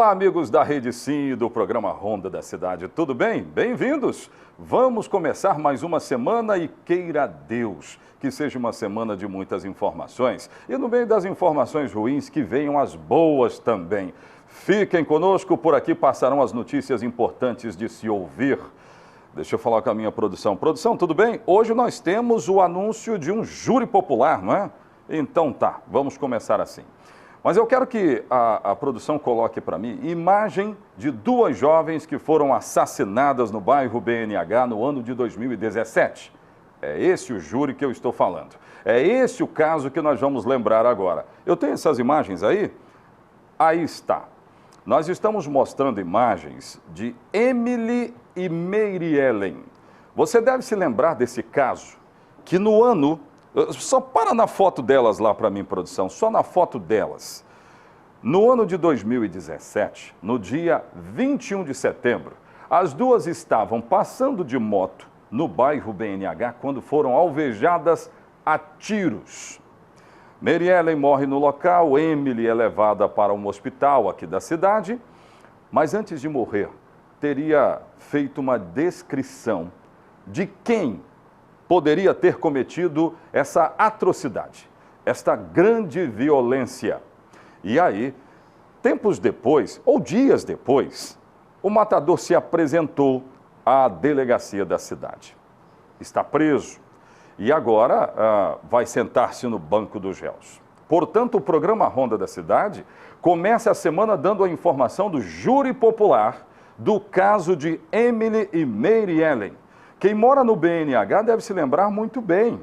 Olá, amigos da Rede Sim e do programa Ronda da Cidade, tudo bem? Bem-vindos! Vamos começar mais uma semana e queira Deus que seja uma semana de muitas informações e no meio das informações ruins que venham as boas também. Fiquem conosco, por aqui passarão as notícias importantes de se ouvir. Deixa eu falar com a minha produção. Produção, tudo bem? Hoje nós temos o anúncio de um júri popular, não é? Então tá, vamos começar assim. Mas eu quero que a produção coloque para mim imagem de duas jovens que foram assassinadas no bairro BNH no ano de 2017. É esse o júri que eu estou falando. É esse o caso que nós vamos lembrar agora. Eu tenho essas imagens aí? Aí está. Nós estamos mostrando imagens de Emily e Mary Ellen. Você deve se lembrar desse caso, que no ano... Só para na foto delas lá para mim, produção, só na foto delas. No ano de 2017, no dia 21 de setembro, as duas estavam passando de moto no bairro BNH quando foram alvejadas a tiros. Mary Ellen morre no local, Emily é levada para um hospital aqui da cidade, mas antes de morrer, teria feito uma descrição de quem poderia ter cometido essa atrocidade, esta grande violência. E aí, tempos depois, ou dias depois, o matador se apresentou à delegacia da cidade. Está preso e agora vai sentar-se no banco dos réus. Portanto, o programa Ronda da Cidade começa a semana dando a informação do júri popular do caso de Emily e Mary Ellen. Quem mora no BNH deve se lembrar muito bem.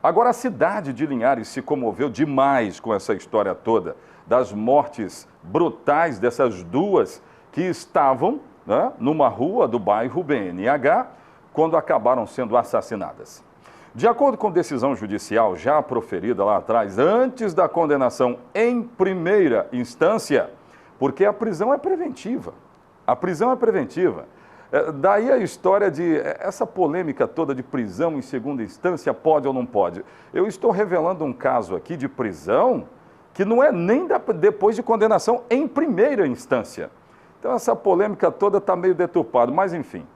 Agora, a cidade de Linhares se comoveu demais com essa história toda, das mortes brutais dessas duas que estavam, né, numa rua do bairro BNH, quando acabaram sendo assassinadas. De acordo com decisão judicial já proferida lá atrás, antes da condenação em primeira instância, porque a prisão é preventiva. A prisão é preventiva. Daí a história de essa polêmica toda de prisão em segunda instância, pode ou não pode. Eu estou revelando um caso aqui de prisão que não é nem depois de condenação em primeira instância. Então essa polêmica toda está meio deturpada, mas enfim.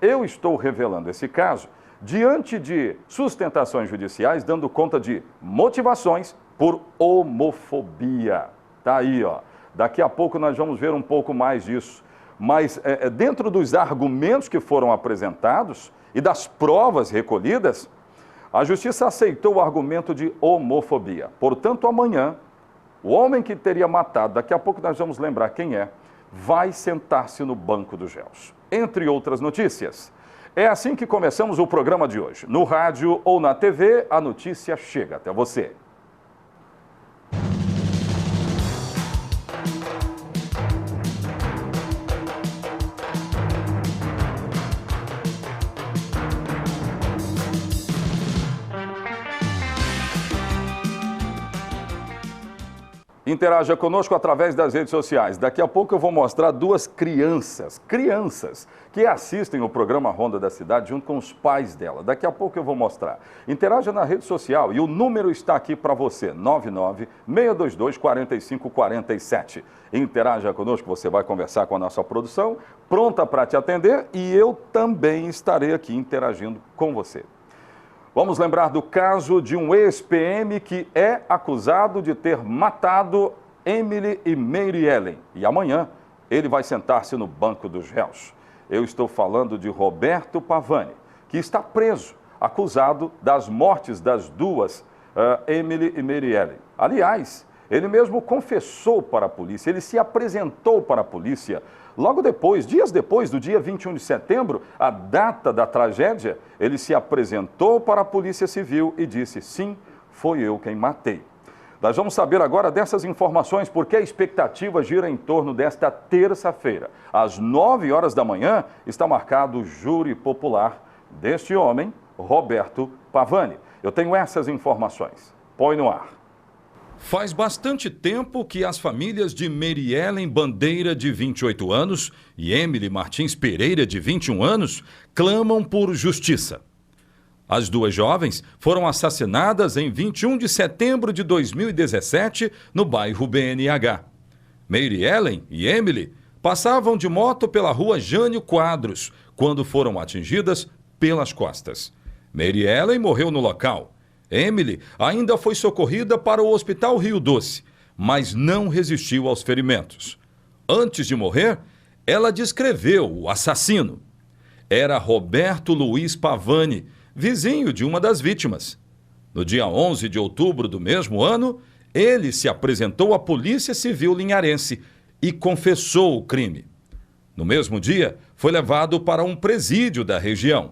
Eu estou revelando esse caso diante de sustentações judiciais dando conta de motivações por homofobia. Tá aí, ó. Daqui a pouco nós vamos ver um pouco mais disso. Mas dentro dos argumentos que foram apresentados e das provas recolhidas, a justiça aceitou o argumento de homofobia. Portanto, amanhã, o homem que teria matado, daqui a pouco nós vamos lembrar quem é, vai sentar-se no banco dos réus. Entre outras notícias. É assim que começamos o programa de hoje. No rádio ou na TV, a notícia chega até você. Interaja conosco através das redes sociais. Daqui a pouco eu vou mostrar duas crianças que assistem o programa Ronda da Cidade junto com os pais dela. Daqui a pouco eu vou mostrar. Interaja na rede social e o número está aqui para você, 99-622-4547. Interaja conosco, você vai conversar com a nossa produção, pronta para te atender e eu também estarei aqui interagindo com você. Vamos lembrar do caso de um ex-PM que é acusado de ter matado Emily e Mary Ellen. E amanhã ele vai sentar-se no banco dos réus. Eu estou falando de Roberto Pavani, que está preso, acusado das mortes das duas, Emily e Mary Ellen. Aliás, ele mesmo confessou para a polícia, ele se apresentou para a polícia logo depois, dias depois do dia 21 de setembro, a data da tragédia, ele se apresentou para a Polícia Civil e disse, sim, foi eu quem matei. Nós vamos saber agora dessas informações, porque a expectativa gira em torno desta terça-feira. Às 9 horas da manhã, está marcado o júri popular deste homem, Roberto Pavani. Eu tenho essas informações. Põe no ar. Faz bastante tempo que as famílias de Mary Ellen Bandeira, de 28 anos, e Emily Martins Pereira, de 21 anos, clamam por justiça. As duas jovens foram assassinadas em 21 de setembro de 2017, no bairro BNH. Mary Ellen e Emily passavam de moto pela rua Jânio Quadros quando foram atingidas pelas costas. Mary Ellen morreu no local. Emily ainda foi socorrida para o Hospital Rio Doce, mas não resistiu aos ferimentos. Antes de morrer, ela descreveu o assassino. Era Roberto Luiz Pavani, vizinho de uma das vítimas. No dia 11 de outubro do mesmo ano, ele se apresentou à Polícia Civil linharense e confessou o crime. No mesmo dia, foi levado para um presídio da região.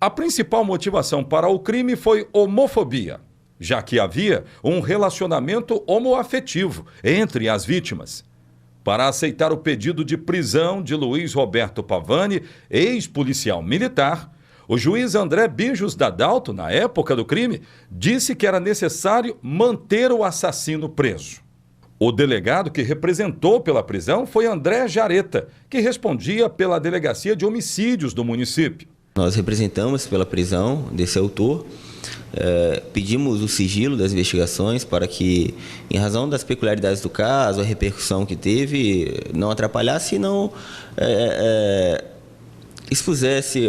A principal motivação para o crime foi homofobia, já que havia um relacionamento homoafetivo entre as vítimas. Para aceitar o pedido de prisão de Luiz Roberto Pavani, ex-policial militar, o juiz André Bijos Dadalto, na época do crime, disse que era necessário manter o assassino preso. O delegado que representou pela prisão foi André Jareta, que respondia pela Delegacia de Homicídios do município. Nós representamos pela prisão desse autor, pedimos o sigilo das investigações para que, em razão das peculiaridades do caso, a repercussão que teve, não atrapalhasse e não expusesse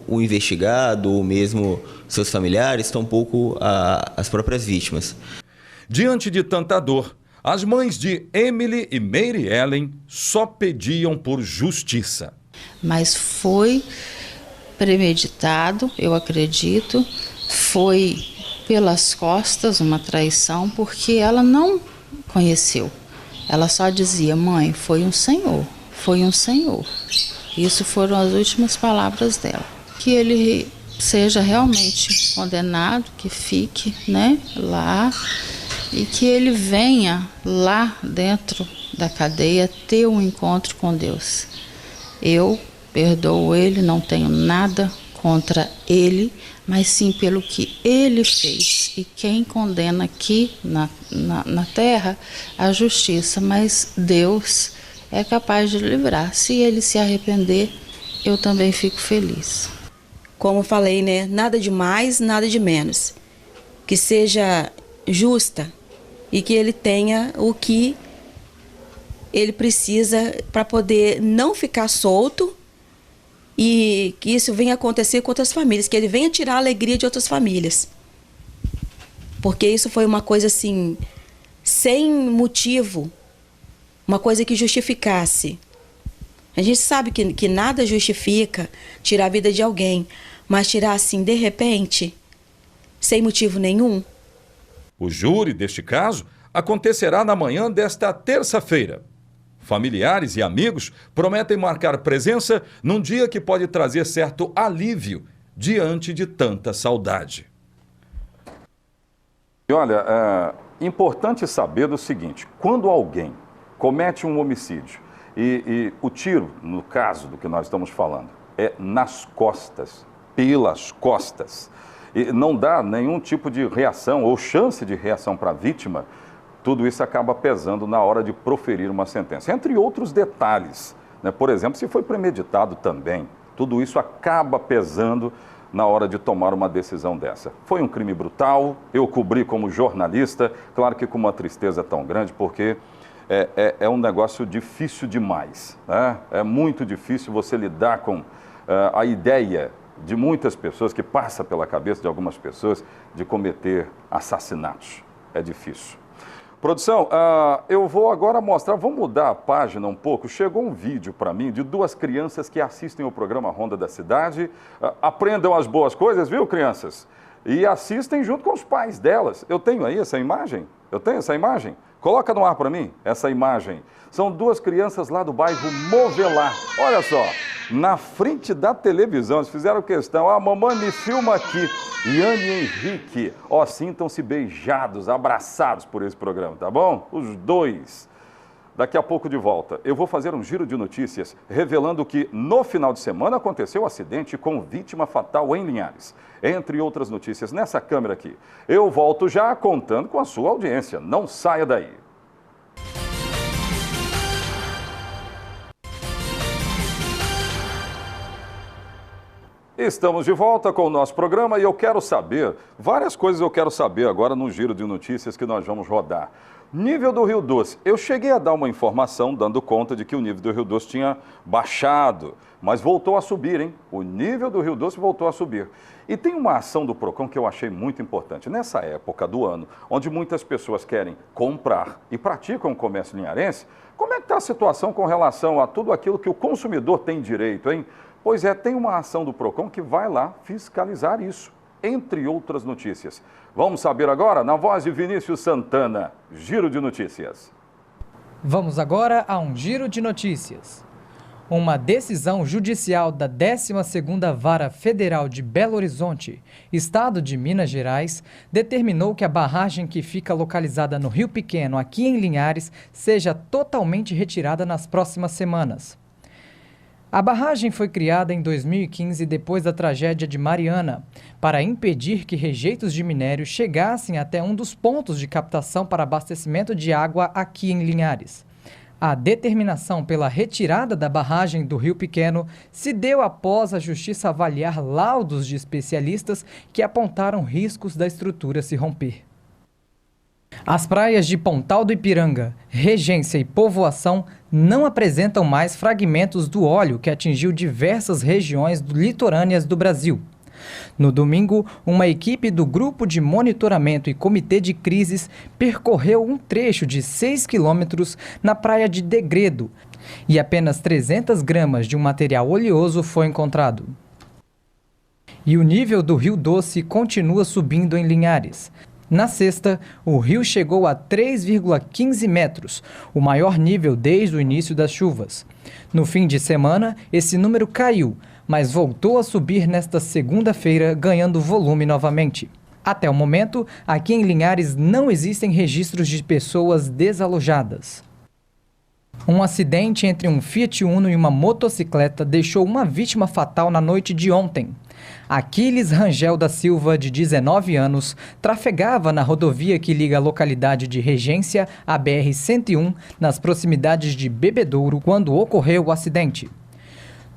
o investigado ou mesmo seus familiares, tampouco as próprias vítimas. Diante de tanta dor, as mães de Emily e Mary Ellen só pediam por justiça. Mas foi premeditado, eu acredito, foi pelas costas uma traição, porque ela não conheceu. Ela só dizia: mãe, foi um senhor, foi um senhor. Isso foram as últimas palavras dela. Que ele seja realmente condenado, que fique, lá, e que ele venha lá dentro da cadeia ter um encontro com Deus. Eu perdoo ele, não tenho nada contra ele, mas sim pelo que ele fez. E quem condena aqui na terra, a justiça, mas Deus é capaz de livrar. Se ele se arrepender, eu também fico feliz. Como falei, nada de mais, nada de menos. Que seja justa e que ele tenha o que ele precisa para poder não ficar solto, e que isso venha acontecer com outras famílias, que ele venha tirar a alegria de outras famílias. Porque isso foi uma coisa assim, sem motivo, uma coisa que justificasse. A gente sabe que nada justifica tirar a vida de alguém, mas tirar assim, de repente, sem motivo nenhum. O júri deste caso acontecerá na manhã desta terça-feira. Familiares e amigos prometem marcar presença num dia que pode trazer certo alívio diante de tanta saudade. E olha, é importante saber do seguinte: quando alguém comete um homicídio e o tiro, no caso do que nós estamos falando, é nas costas, pelas costas, e não dá nenhum tipo de reação ou chance de reação para a vítima, tudo isso acaba pesando na hora de proferir uma sentença. Entre outros detalhes, por exemplo, se foi premeditado também, tudo isso acaba pesando na hora de tomar uma decisão dessa. Foi um crime brutal, eu cobri como jornalista, claro que com uma tristeza tão grande, porque é um negócio difícil demais, É muito difícil você lidar com a ideia de muitas pessoas, que passa pela cabeça de algumas pessoas, de cometer assassinatos. É difícil. Produção, eu vou agora mostrar, vamos mudar a página um pouco. Chegou um vídeo para mim de duas crianças que assistem o programa Ronda da Cidade. Aprendam as boas coisas, viu, crianças? E assistem junto com os pais delas. Eu tenho aí essa imagem? Eu tenho essa imagem? Coloca no ar para mim essa imagem. São duas crianças lá do bairro Movelar. Olha só, na frente da televisão, eles fizeram questão: mamãe, me filma aqui. Iane e Henrique, sintam-se beijados, abraçados por esse programa, tá bom? Os dois. Daqui a pouco de volta, eu vou fazer um giro de notícias revelando que no final de semana aconteceu um acidente com vítima fatal em Linhares. Entre outras notícias nessa câmera aqui. Eu volto já contando com a sua audiência. Não saia daí. Estamos de volta com o nosso programa e eu quero saber, várias coisas eu quero saber agora no giro de notícias que nós vamos rodar. Nível do Rio Doce. Eu cheguei a dar uma informação dando conta de que o nível do Rio Doce tinha baixado, mas voltou a subir, hein? O nível do Rio Doce voltou a subir. E tem uma ação do PROCON que eu achei muito importante. Nessa época do ano, onde muitas pessoas querem comprar e praticam o comércio linharense, como é que está a situação com relação a tudo aquilo que o consumidor tem direito, hein? Pois é, tem uma ação do PROCON que vai lá fiscalizar isso, entre outras notícias. Vamos saber agora, na voz de Vinícius Santana, Giro de Notícias. Vamos agora a um Giro de Notícias. Uma decisão judicial da 12ª Vara Federal de Belo Horizonte, Estado de Minas Gerais, determinou que a barragem que fica localizada no Rio Pequeno, aqui em Linhares, seja totalmente retirada nas próximas semanas. A barragem foi criada em 2015 depois da tragédia de Mariana, para impedir que rejeitos de minério chegassem até um dos pontos de captação para abastecimento de água aqui em Linhares. A determinação pela retirada da barragem do Rio Pequeno se deu após a Justiça avaliar laudos de especialistas que apontaram riscos da estrutura se romper. As praias de Pontal do Ipiranga, Regência e Povoação não apresentam mais fragmentos do óleo que atingiu diversas regiões litorâneas do Brasil. No domingo, uma equipe do Grupo de Monitoramento e Comitê de Crises percorreu um trecho de 6 quilômetros na praia de Degredo e apenas 300 gramas de um material oleoso foi encontrado. E o nível do Rio Doce continua subindo em Linhares. Na sexta, o rio chegou a 3,15 metros, o maior nível desde o início das chuvas. No fim de semana, esse número caiu, mas voltou a subir nesta segunda-feira, ganhando volume novamente. Até o momento, aqui em Linhares não existem registros de pessoas desalojadas. Um acidente entre um Fiat Uno e uma motocicleta deixou uma vítima fatal na noite de ontem. Aquiles Rangel da Silva, de 19 anos, trafegava na rodovia que liga a localidade de Regência à BR-101, nas proximidades de Bebedouro, quando ocorreu o acidente.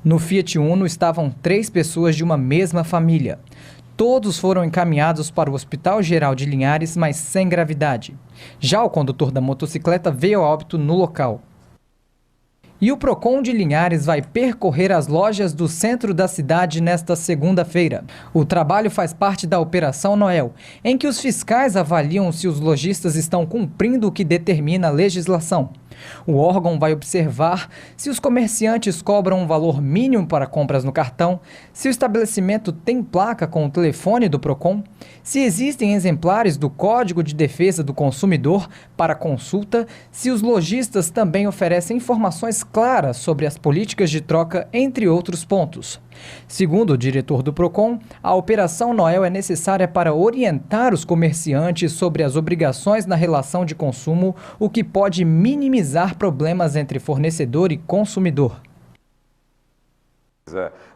No Fiat Uno estavam 3 pessoas de uma mesma família. Todos foram encaminhados para o Hospital Geral de Linhares, mas sem gravidade. Já o condutor da motocicleta veio a óbito no local. E o PROCON de Linhares vai percorrer as lojas do centro da cidade nesta segunda-feira. O trabalho faz parte da Operação Noel, em que os fiscais avaliam se os lojistas estão cumprindo o que determina a legislação. O órgão vai observar se os comerciantes cobram um valor mínimo para compras no cartão, se o estabelecimento tem placa com o telefone do PROCON, se existem exemplares do Código de Defesa do Consumidor para consulta, se os lojistas também oferecem informações claras sobre as políticas de troca, entre outros pontos. Segundo o diretor do PROCON, a Operação Noel é necessária para orientar os comerciantes sobre as obrigações na relação de consumo, o que pode minimizar problemas entre fornecedor e consumidor.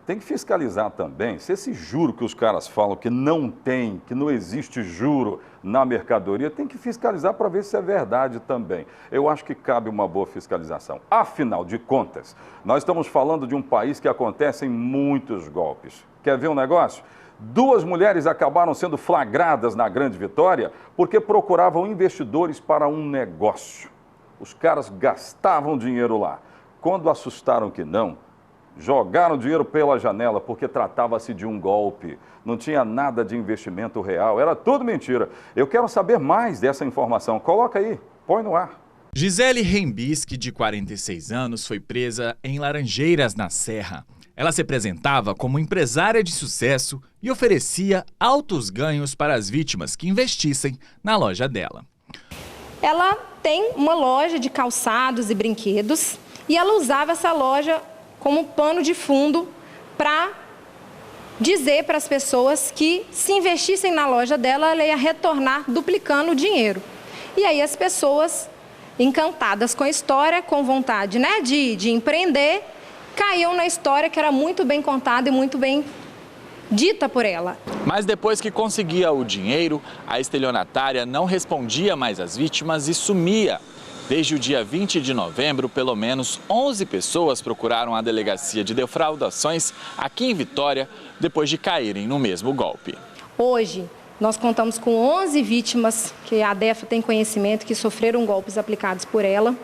Tem que fiscalizar também se esse juro que os caras falam que não tem, que não existe juro na mercadoria, tem que fiscalizar para ver se é verdade também. Eu acho que cabe uma boa fiscalização. Afinal de contas, nós estamos falando de um país que acontecem muitos golpes. Quer ver um negócio? 2 mulheres acabaram sendo flagradas na Grande Vitória porque procuravam investidores para um negócio. Os caras gastavam dinheiro lá. Quando assustaram que não, jogaram dinheiro pela janela porque tratava-se de um golpe. Não tinha nada de investimento real, era tudo mentira. Eu quero saber mais dessa informação. Coloca aí, põe no ar. Gisele Rembisque, de 46 anos, foi presa em Laranjeiras, na Serra. Ela se apresentava como empresária de sucesso e oferecia altos ganhos para as vítimas que investissem na loja dela. Ela tem uma loja de calçados e brinquedos e ela usava essa loja como pano de fundo para dizer para as pessoas que se investissem na loja dela, ela ia retornar duplicando o dinheiro. E aí as pessoas, encantadas com a história, com vontade, né, de empreender, caíam na história que era muito bem contada e muito bem dita por ela. Mas depois que conseguia o dinheiro, a estelionatária não respondia mais às vítimas e sumia. Desde o dia 20 de novembro, pelo menos 11 pessoas procuraram a Delegacia de Defraudações aqui em Vitória, depois de caírem no mesmo golpe. Hoje, Nós contamos com 11 vítimas que a DEFA tem conhecimento que sofreram golpes aplicados por ela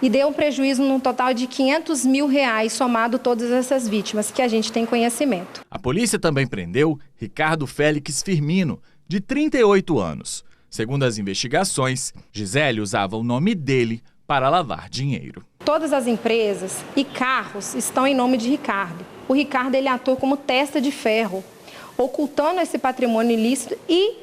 e deu um prejuízo no total de R$500 mil, somado todas essas vítimas que a gente tem conhecimento. A polícia também prendeu Ricardo Félix Firmino, de 38 anos. Segundo as investigações, Gisele usava o nome dele para lavar dinheiro. Todas as empresas e carros estão em nome de Ricardo. O Ricardo ele atua como testa de ferro, ocultando esse patrimônio ilícito e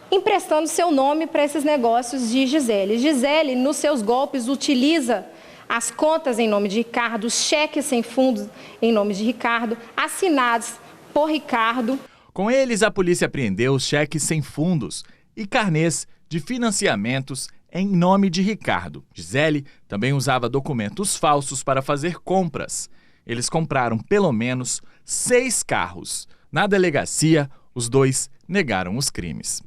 emprestando seu nome para esses negócios de Gisele. Gisele, nos seus golpes, utiliza as contas em nome de Ricardo, os cheques sem fundos em nome de Ricardo, assinados por Ricardo. Com eles, a polícia apreendeu os cheques sem fundos e carnês de financiamentos em nome de Ricardo. Gisele também usava documentos falsos para fazer compras. Eles compraram pelo menos 6 carros. Na delegacia, os dois negaram os crimes.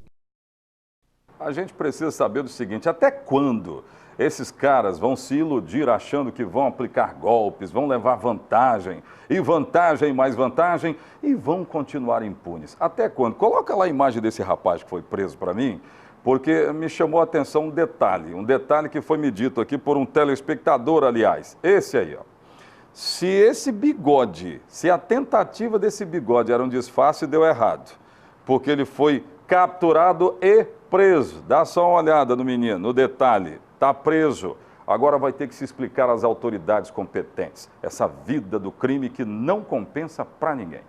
A gente precisa saber do seguinte, até quando esses caras vão se iludir achando que vão aplicar golpes, vão levar vantagem, e vantagem mais vantagem, e vão continuar impunes? Até quando? Coloca lá a imagem desse rapaz que foi preso para mim, porque me chamou a atenção um detalhe que foi me dito aqui por um telespectador, aliás, esse aí, ó. Se esse bigode, se a tentativa desse bigode era um disfarce, deu errado, porque ele foi capturado e preso. Dá só uma olhada no menino, no detalhe, está preso. Agora vai ter que se explicar às autoridades competentes. Essa vida do crime que não compensa para ninguém.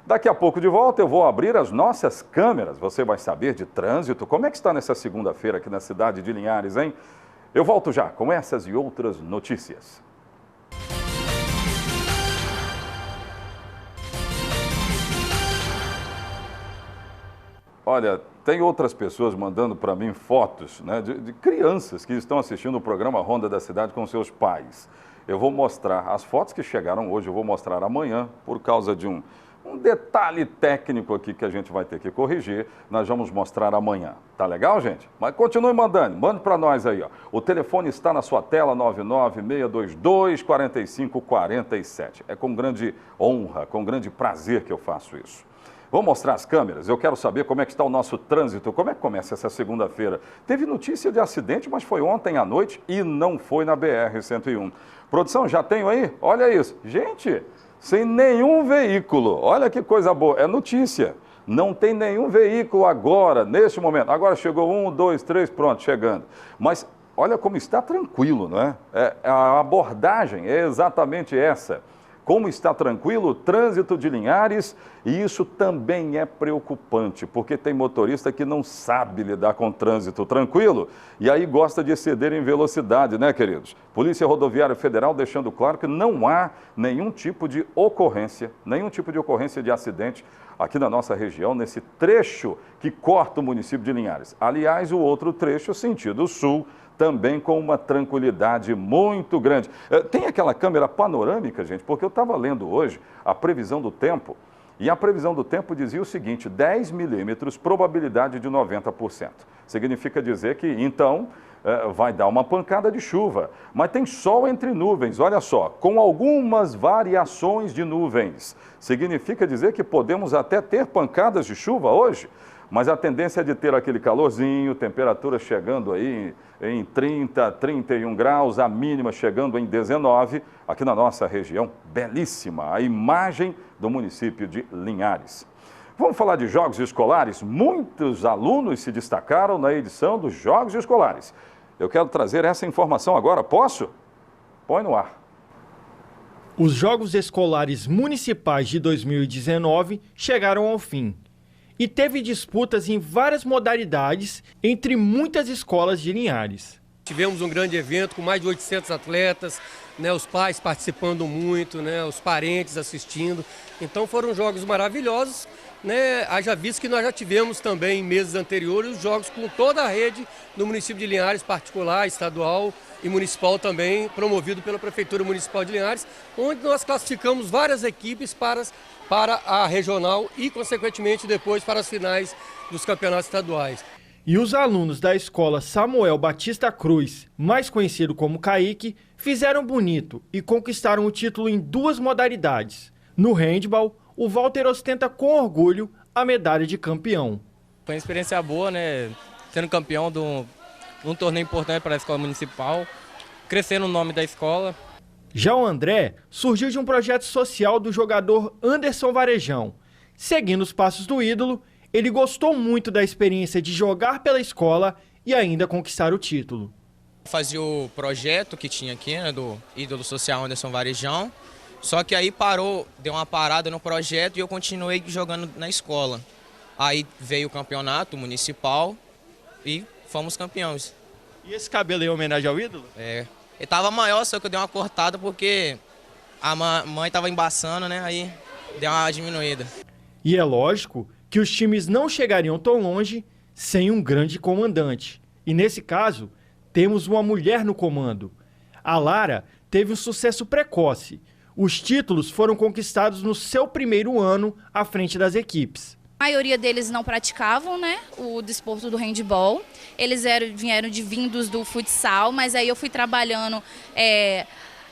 Daqui a pouco de volta eu vou abrir as nossas câmeras. Você vai saber de trânsito. Como é que está nessa segunda-feira aqui na cidade de Linhares, hein? Eu volto já com essas e outras notícias. Olha, tem outras pessoas mandando para mim fotos, né, de crianças que estão assistindo o programa Ronda da Cidade com seus pais. Eu vou mostrar as fotos que chegaram hoje, eu vou mostrar amanhã, por causa de um detalhe técnico aqui que a gente vai ter que corrigir. Nós vamos mostrar amanhã. Tá legal, gente? Mas continue mandando, mande para nós aí, ó. O telefone está na sua tela, 99622-4547. É com grande honra, com grande prazer que eu faço isso. Vou mostrar as câmeras, eu quero saber como é que está o nosso trânsito, como é que começa essa segunda-feira. Teve notícia de acidente, mas foi ontem à noite e não foi na BR-101. Produção, já tenho aí? Olha isso. Gente, sem nenhum veículo, olha que coisa boa, é notícia. Não tem nenhum veículo agora, neste momento. Agora chegou 1, 2, 3, pronto, chegando. Mas olha como está tranquilo, não é? A abordagem é exatamente essa. Como está tranquilo o trânsito de Linhares, e isso também é preocupante, porque tem motorista que não sabe lidar com o trânsito tranquilo e aí gosta de exceder em velocidade, né, queridos? Polícia Rodoviária Federal deixando claro que não há nenhum tipo de ocorrência de acidente aqui na nossa região, nesse trecho que corta o município de Linhares. Aliás, o outro trecho, sentido sul, também com uma tranquilidade muito grande. Tem aquela câmera panorâmica, gente, porque eu estava lendo hoje a previsão do tempo, e a previsão do tempo dizia o seguinte, 10 milímetros, probabilidade de 90%. Significa dizer que, então, vai dar uma pancada de chuva. Mas tem sol entre nuvens, olha só, com algumas variações de nuvens. Significa dizer que podemos até ter pancadas de chuva hoje, mas a tendência é de ter aquele calorzinho, temperatura chegando aí em 30, 31 graus, a mínima chegando em 19, aqui na nossa região, belíssima a imagem do município de Linhares. Vamos falar de jogos escolares? Muitos alunos se destacaram na edição dos Jogos Escolares. Eu quero trazer essa informação agora, posso? Põe no ar. Os Jogos Escolares Municipais de 2019 chegaram ao fim. E teve disputas em várias modalidades entre muitas escolas de Linhares. Tivemos um grande evento com mais de 800 atletas, né, os pais participando muito, né, os parentes assistindo. Então foram jogos maravilhosos, né, haja visto que nós já tivemos também em meses anteriores os jogos com toda a rede do município de Linhares, particular, estadual e municipal também, promovido pela Prefeitura Municipal de Linhares, onde nós classificamos várias equipes para a regional e, consequentemente, depois para as finais dos campeonatos estaduais. E os alunos da escola Samuel Batista Cruz, mais conhecido como Kaique, fizeram bonito e conquistaram o título em 2 modalidades. No handball, o Walter ostenta com orgulho a medalha de campeão. Foi uma experiência boa, né? Sendo campeão de um torneio importante para a escola municipal, crescendo o nome da escola. Já o André surgiu de um projeto social do jogador Anderson Varejão. Seguindo os passos do ídolo, ele gostou muito da experiência de jogar pela escola e ainda conquistar o título. Fazia o projeto que tinha aqui, né, do ídolo social Anderson Varejão, só que aí parou, deu uma parada no projeto e eu continuei jogando na escola. Aí veio o campeonato municipal e fomos campeões. E esse cabelo é homenagem ao ídolo? É, ele tava maior, só que eu dei uma cortada porque a mãe tava embaçando, né, aí deu uma diminuída. E é lógico que os times não chegariam tão longe sem um grande comandante. E nesse caso, temos uma mulher no comando. A Lara teve um sucesso precoce. Os títulos foram conquistados no seu primeiro ano à frente das equipes. A maioria deles não praticavam, né, o desporto do handball. Eles vieram vindos do futsal, mas aí eu fui trabalhando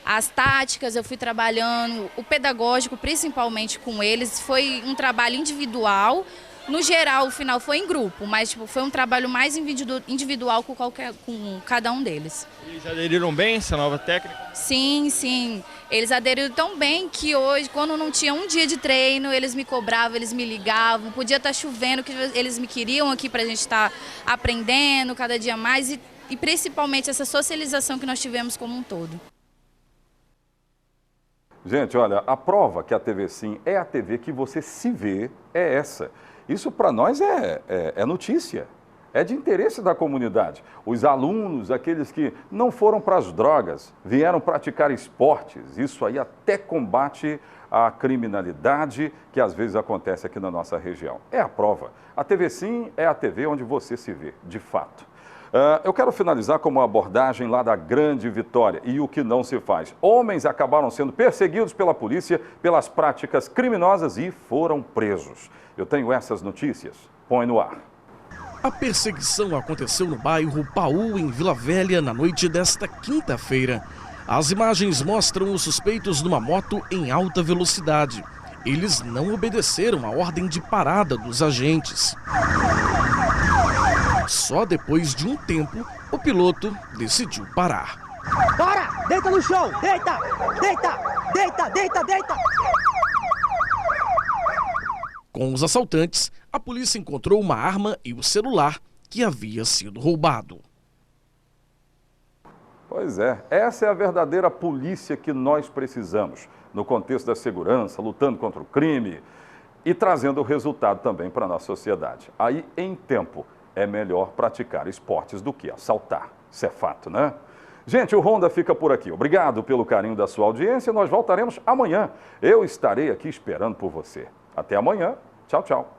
as táticas, eu fui trabalhando o pedagógico, principalmente com eles. Foi um trabalho individual. No geral, o final foi em grupo, mas foi um trabalho mais individual com cada um deles. Eles aderiram bem a essa nova técnica? Sim, sim. Eles aderiram tão bem que hoje, quando não tinha um dia de treino, eles me cobravam, eles me ligavam. Podia estar chovendo, que eles me queriam aqui para a gente estar aprendendo cada dia mais e principalmente essa socialização que nós tivemos como um todo. Gente, olha, a prova que a TV Sim é a TV que você se vê é essa. Isso para nós é notícia, é de interesse da comunidade. Os alunos, aqueles que não foram para as drogas, vieram praticar esportes, isso aí até combate a criminalidade que às vezes acontece aqui na nossa região. É a prova. A TV Sim é a TV onde você se vê, de fato. Eu quero finalizar com uma abordagem lá da Grande Vitória e o que não se faz. Homens acabaram sendo perseguidos pela polícia pelas práticas criminosas e foram presos. Eu tenho essas notícias. Põe no ar. A perseguição aconteceu no bairro Paú, em Vila Velha, na noite desta quinta-feira. As imagens mostram os suspeitos numa moto em alta velocidade. Eles não obedeceram à ordem de parada dos agentes. Só depois de um tempo, o piloto decidiu parar. Para! Deita no chão! Deita! Deita! Deita! Deita! Deita! Com os assaltantes, a polícia encontrou uma arma e o celular que havia sido roubado. Pois é, essa é a verdadeira polícia que nós precisamos, no contexto da segurança, lutando contra o crime e trazendo o resultado também para a nossa sociedade. Aí, em tempo, é melhor praticar esportes do que assaltar. Isso é fato, né? Gente, o Ronda fica por aqui. Obrigado pelo carinho da sua audiência. Nós voltaremos amanhã. Eu estarei aqui esperando por você. Até amanhã. Tchau, tchau.